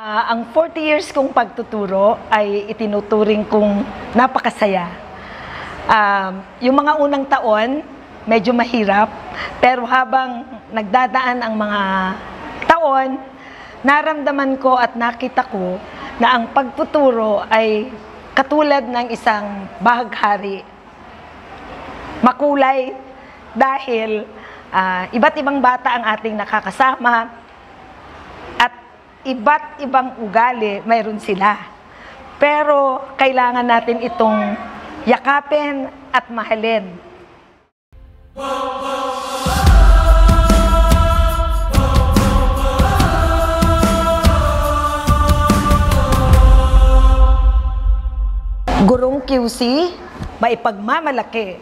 Ang 40 years kong pagtuturo ay itinuturing kong napakasaya. Yung mga unang taon, medyo mahirap, pero habang nagdadaan ang mga taon, naramdaman ko at nakita ko na ang pagtuturo ay katulad ng isang bahaghari. Makulay dahil iba't ibang bata ang ating nakakasama at iba't ibang ugali mayroon sila. Pero kailangan natin itong yakapin at mahalin. Gurong QC, maipagmamalaki